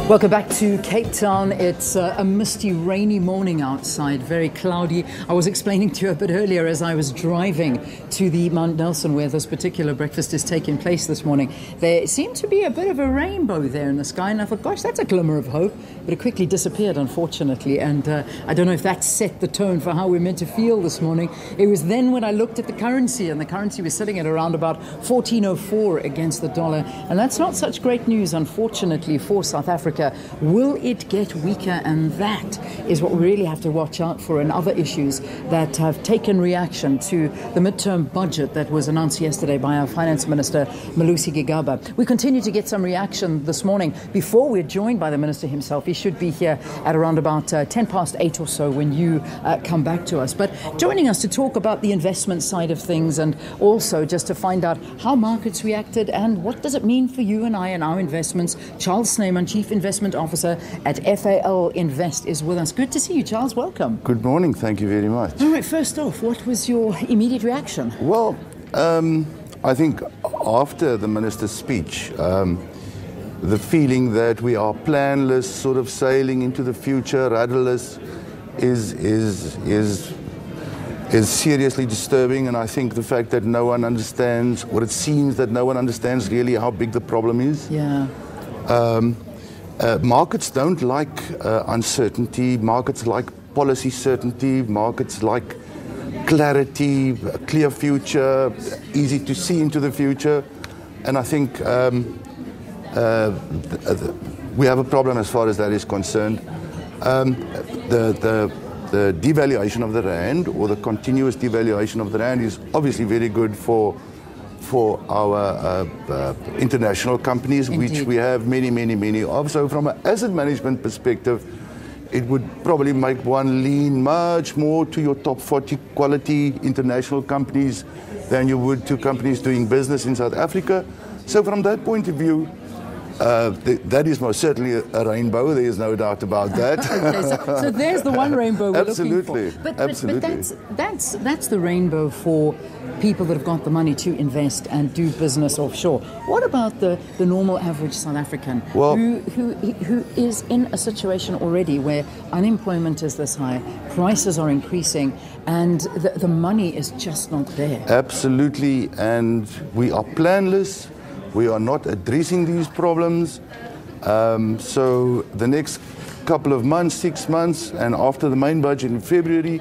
Welcome back to Cape Town. It's a misty, rainy morning outside, very cloudy. I was explaining to you a bit earlier as I was driving to the Mount Nelson where this particular breakfast is taking place this morning. There seemed to be a bit of a rainbow there in the sky, and I thought, gosh, that's a glimmer of hope. But it quickly disappeared, unfortunately, and I don't know if that set the tone for how we're meant to feel this morning. It was then when I looked at the currency, and the currency was sitting at around about 14.04 against the dollar, and that's not such great news, unfortunately, for South Africa. Will it get weaker? And that is what we really have to watch out for, and other issues that have taken reaction to the midterm budget that was announced yesterday by our Finance Minister Malusi Gigaba. We continue to get some reaction this morning before we're joined by the Minister himself. He should be here at around about 8:10 or so when you come back to us. But joining us to talk about the investment side of things, and also just to find out how markets reacted and what does it mean for you and I and our investments, Charles Snyman, Chief Investment Officer at FAL Invest, is with us. Good to see you, Charles. Welcome. Good morning. Thank you very much. All right, first off, what was your immediate reaction? Well, I think after the minister's speech, the feeling that we are planless, sort of sailing into the future, rudderless, is seriously disturbing. And I think the fact that no one understands, or it seems that no one understands really how big the problem is. Yeah. Markets don't like uncertainty. Markets like policy certainty. Markets like clarity, a clear future, easy to see into the future. And I think we have a problem as far as that is concerned. The devaluation of the rand, or the continuous devaluation of the rand, is obviously very good for our international companies. Indeed. Which we have many of. So from an asset management perspective, it would probably make one lean much more to your top 40 quality international companies than you would to companies doing business in South Africa. So from that point of view, that is most certainly a rainbow. There is no doubt about that. Okay, so there's the one rainbow we're Absolutely. looking for. Absolutely. But that's the rainbow for people that have got the money to invest and do business offshore. What about the normal average South African, who is in a situation already where unemployment is this high, prices are increasing, and the money is just not there? Absolutely, and we are planless. We are not addressing these problems. So the next couple of months, 6 months, and after the main budget in February,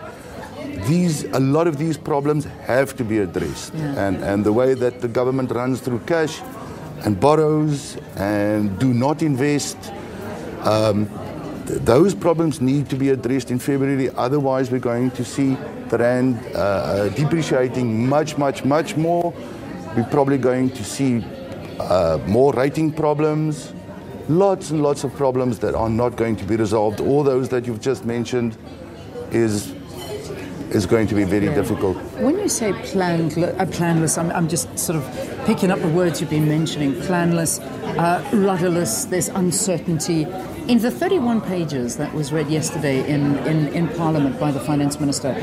a lot of these problems have to be addressed. Yeah. And the way that the government runs through cash and borrows and do not invest, those problems need to be addressed in February. Otherwise, we're going to see the rand depreciating much more. We're probably going to see more rating problems, lots and lots of problems that are not going to be resolved. All those that you've just mentioned is going to be very difficult. When you say planless, I'm just sort of picking up the words you've been mentioning. Planless, rudderless, there's uncertainty. In the 31 pages that was read yesterday in Parliament by the Finance Minister,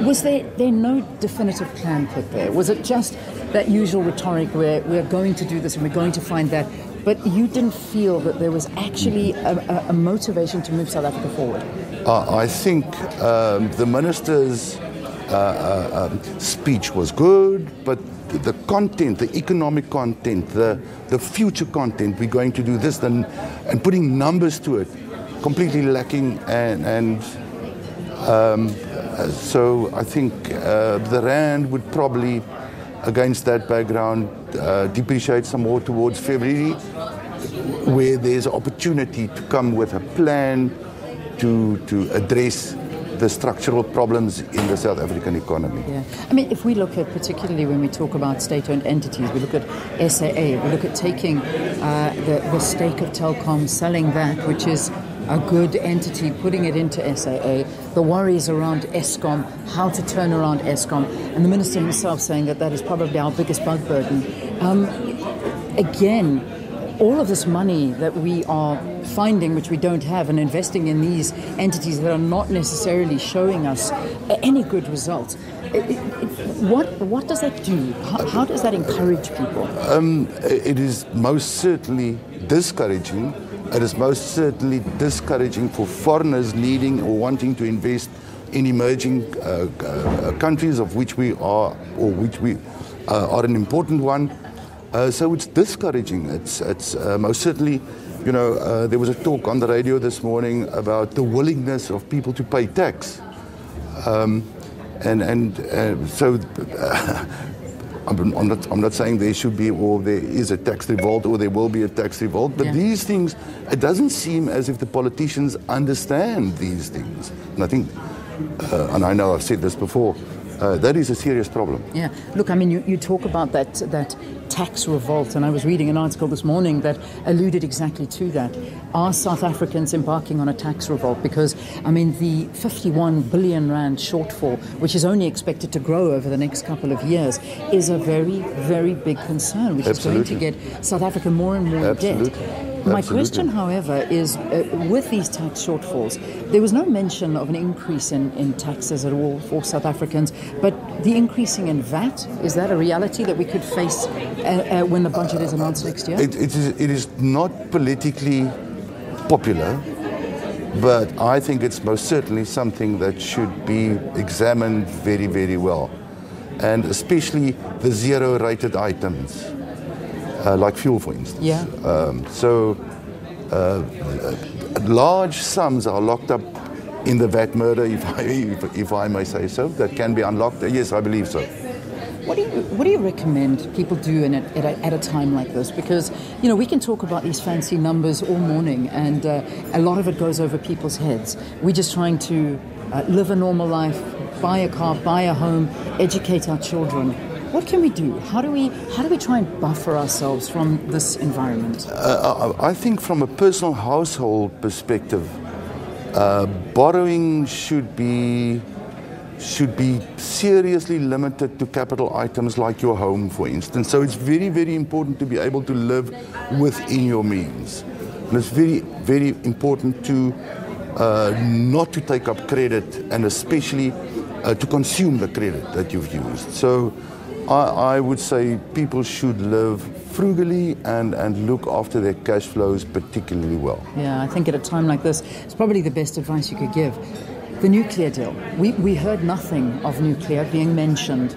was there no definitive plan put there? Was it just that usual rhetoric where we're going to do this and we're going to find that, but you didn't feel that there was actually a motivation to move South Africa forward? I think the Minister's speech was good, but the content, the economic content, the future content, we're going to do this, and putting numbers to it, completely lacking. And so I think the rand would probably, against that background, depreciate some more towards February, where there's opportunity to come with a plan to address the structural problems in the South African economy. Yeah. I mean, if we look at, particularly when we talk about state-owned entities, we look at SAA, we look at taking the stake of Telkom, selling that, which is a good entity, putting it into SAA, the worries around Eskom, how to turn around Eskom, and the Minister himself saying that is probably our biggest bug burden. Again, all of this money that we are finding, which we don't have, and investing in these entities that are not necessarily showing us any good results. What does that do? How does that encourage people? It is most certainly discouraging It is most certainly discouraging for foreigners needing or wanting to invest in emerging countries, of which we are, or which we are an important one. So it's discouraging. It's most certainly, you know, there was a talk on the radio this morning about the willingness of people to pay tax. So I'm not saying there should be or there is a tax revolt or there will be a tax revolt, but these things, it doesn't seem as if the politicians understand these things. And I think, and I know I've said this before, that is a serious problem. Yeah. Look, I mean, you talk about that tax revolt, and I was reading an article this morning that alluded exactly to that. Are South Africans embarking on a tax revolt? Because, I mean, the 51 billion rand shortfall, which is only expected to grow over the next couple of years, is a very, very big concern, which is going to get South Africa more and more in debt. My question, however, is with these tax shortfalls, there was no mention of an increase in taxes at all for South Africans, but the increasing in VAT, is that a reality that we could face when the budget is announced next year? It is not politically popular, but I think it's most certainly something that should be examined very, very well, and especially the zero-rated items. Like fuel, for instance. Yeah. Large sums are locked up in the VAT murder, if I may say so, that can be unlocked. Yes, I believe so. What do you recommend people do at a time like this? Because, you know, we can talk about these fancy numbers all morning, and a lot of it goes over people's heads. We're just trying to live a normal life, buy a car, buy a home, educate our children. What can we do? How do we try and buffer ourselves from this environment? I think from a personal household perspective, borrowing should be seriously limited to capital items like your home, for instance. So it's very, very important to be able to live within your means. And it's very, very important to not to take up credit, and especially to consume the credit that you've used. So I would say people should live frugally and look after their cash flows particularly well. Yeah, I think at a time like this, it's probably the best advice you could give. The nuclear deal. We heard nothing of nuclear being mentioned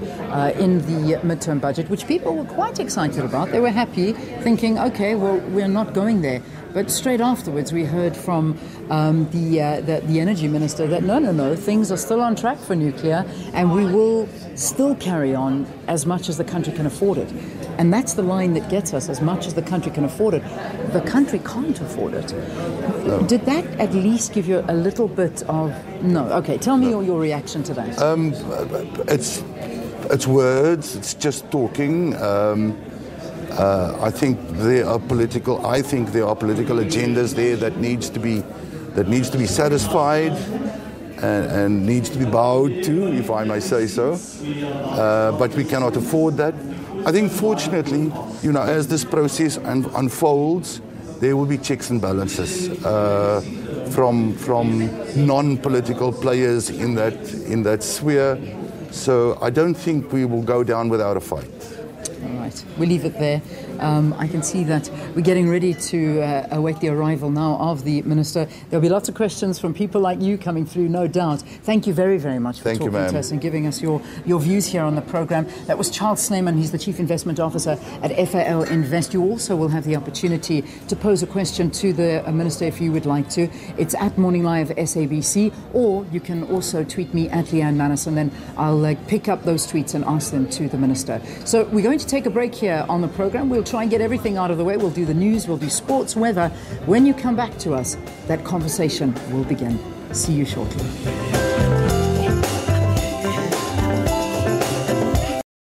in the midterm budget, which people were quite excited about. They were happy, thinking, okay, well, we're not going there. But straight afterwards, we heard from the energy minister that no, things are still on track for nuclear, and we will still carry on as much as the country can afford it. And that's the line that gets us, as much as the country can afford it. The country can't afford it. No. Did that at least give you a little bit of no? Okay, tell me your reaction to that. It's words. It's just talking. I think there are political agendas there that needs to be satisfied and needs to be bowed to, if I may say so. But we cannot afford that. I think, fortunately, you know, as this process unfolds, there will be checks and balances from non-political players in that sphere. So I don't think we will go down without a fight. All right, we'll leave it there. I can see that we're getting ready to await the arrival now of the Minister. There'll be lots of questions from people like you coming through, no doubt. Thank you very, very much for talking to us and giving us your views here on the programme. That was Charles Snyman. He's the Chief Investment Officer at FAL Invest. You also will have the opportunity to pose a question to the Minister if you would like to. It's at Morning Live SABC, or you can also tweet me at Leanne Manus, and then I'll pick up those tweets and ask them to the Minister. So we're going to take a break here on the programme. We'll try and get everything out of the way. We'll do the news, we'll do sports, weather. When you come back to us, that conversation will begin. See you shortly.